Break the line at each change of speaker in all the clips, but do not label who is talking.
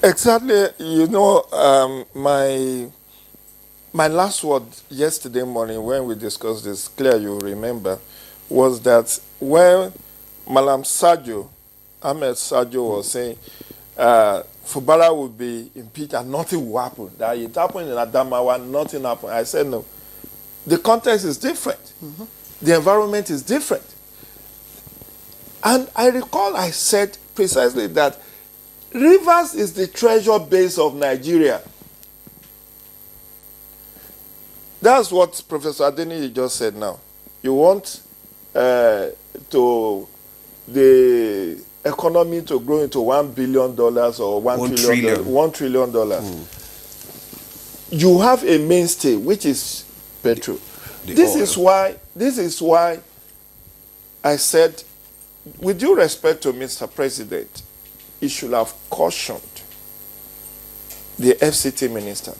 Exactly. My last word yesterday morning when we discussed this, clear you remember, was that when Malam Sajo, Ahmed Sajo was saying Fubara will be impeached and nothing will happen. That it happened in Adamawa, nothing happened. I said no. The context is different. The environment is different. And I recall I said precisely that Rivers is the treasure base of Nigeria. That's what Professor Adeni just said now. You want to the economy to grow into $1 billion or $1 trillion. $1 trillion. You have a mainstay, which is petrol. This is why I said, with due respect to Mr. President, he should have cautioned the FCT minister.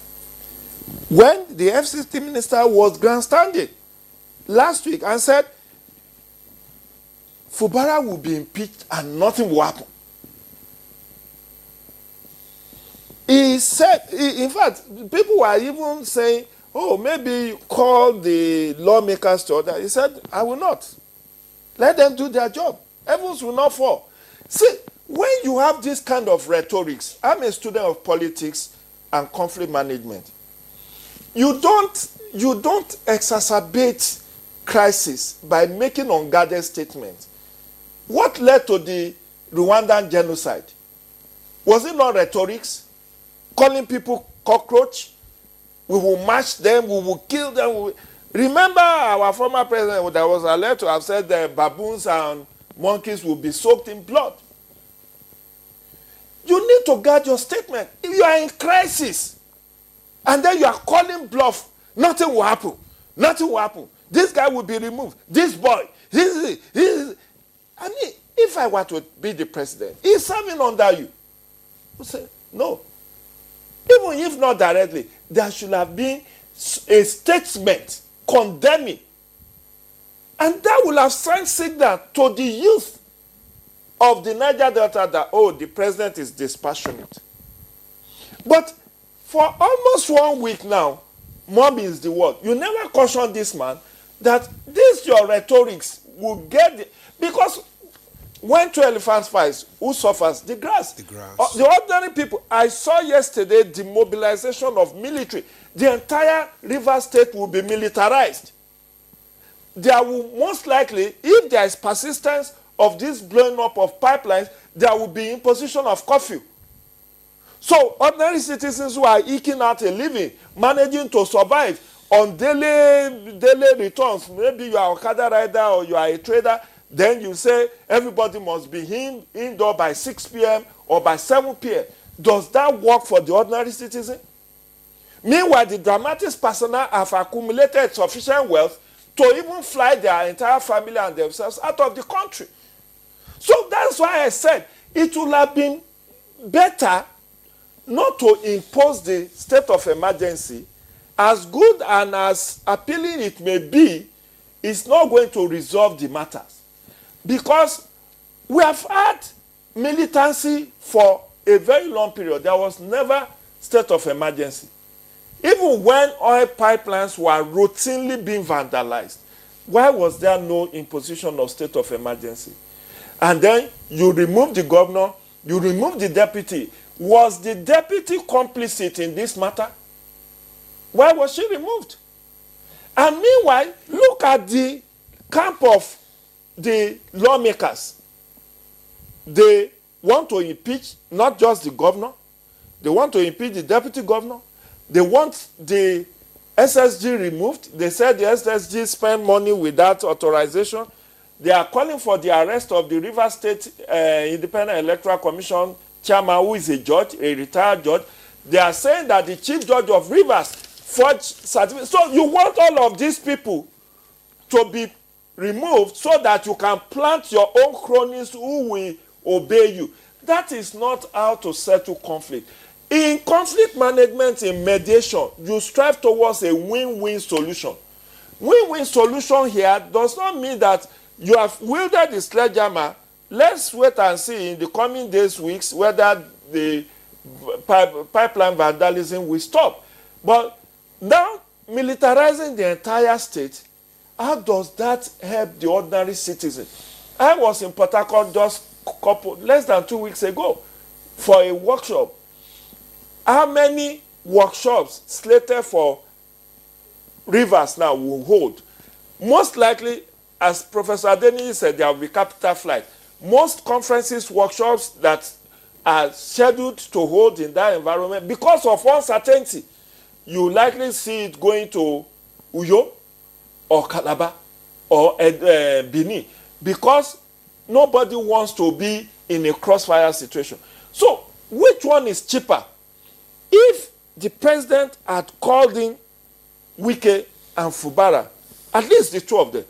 When the FCT minister was grandstanding last week and said, Fubara will be impeached and nothing will happen. He said, in fact, people were even saying, oh, maybe call the lawmakers to order. He said, I will not. Let them do their job. Heavens will not fall. See, when you have this kind of rhetorics, I'm a student of politics and conflict management. You don't exacerbate crisis by making unguarded statements. What led to the Rwandan genocide? Was it not rhetorics? Calling people cockroach? We will match them, we will kill them. Remember our former president that was alleged to have said that baboons and monkeys will be soaked in blood. You need to guard your statement. If you are in crisis, and then you are calling bluff, nothing will happen. Nothing will happen. This guy will be removed. This boy. I mean, if I were to be the president, he's serving under you. You say, no. Even if not directly, there should have been a statement condemning. And that will have sent signal to the youth of the Niger Delta that, oh, the president is dispassionate. But for almost 1 week now, mom is the word. You never caution this man that this your rhetorics will get the, because when 2 elephants fight, who suffers? The grass. The grass. The ordinary people. I saw yesterday the mobilization of military. The entire River State will be militarized. There will most likely, if there is persistence of this blowing up of pipelines, there will be imposition of curfew. So ordinary citizens who are eking out a living, managing to survive on daily returns, maybe you are a Okada rider or you are a trader, then you say everybody must be indoor by 6 p.m. or by 7 p.m. Does that work for the ordinary citizen? Meanwhile, the dramatic personnel have accumulated sufficient wealth to even fly their entire family and themselves out of the country. So that's why I said it would have been better not to impose the state of emergency. As good and as appealing it may be, it's not going to resolve the matters. Because we have had militancy for a very long period. There was never state of emergency. Even when oil pipelines were routinely being vandalized, why was there no imposition of state of emergency? And then you remove the governor, you remove the deputy. Was the deputy complicit in this matter? Why was she removed? And meanwhile, look at the camp of the lawmakers. They want to impeach not just the governor, they want to impeach the deputy governor, they want the SSG removed. They said the SSG spent money without authorization. They are calling for the arrest of the Rivers State Independent Electoral Commission chairman, who is a judge, a retired judge. They are saying that the chief judge of Rivers forged certificates. So you want all of these people to be removed so that you can plant your own cronies who will obey you. That is not how to settle conflict. In conflict management, in mediation, you strive towards a win-win solution. Win-win solution here does not mean that you have wielded the sledgehammer. Let's wait and see in the coming days, weeks, whether the pipeline vandalism will stop. But now, militarizing the entire state, how does that help the ordinary citizen? I was in Port Harcourt just less than 2 weeks ago for a workshop. How many workshops slated for Rivers now will hold? Most likely, as Professor Adeniyi said, there will be capital flight. Most conferences, workshops that are scheduled to hold in that environment, because of uncertainty, you likely see it going to Uyo or Calabar or Benin, because nobody wants to be in a crossfire situation. So, which one is cheaper? If the president had called in Wike and Fubara, at least the two of them,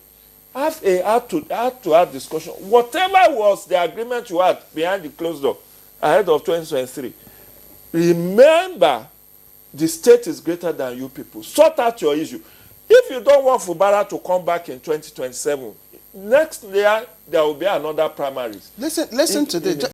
had to have discussion. Whatever was the agreement you had behind the closed door ahead of 2023, remember, the state is greater than you people. Sort out your issue. If you don't want Fubara to come back in 2027, next year there will be another primaries.
Listen to this.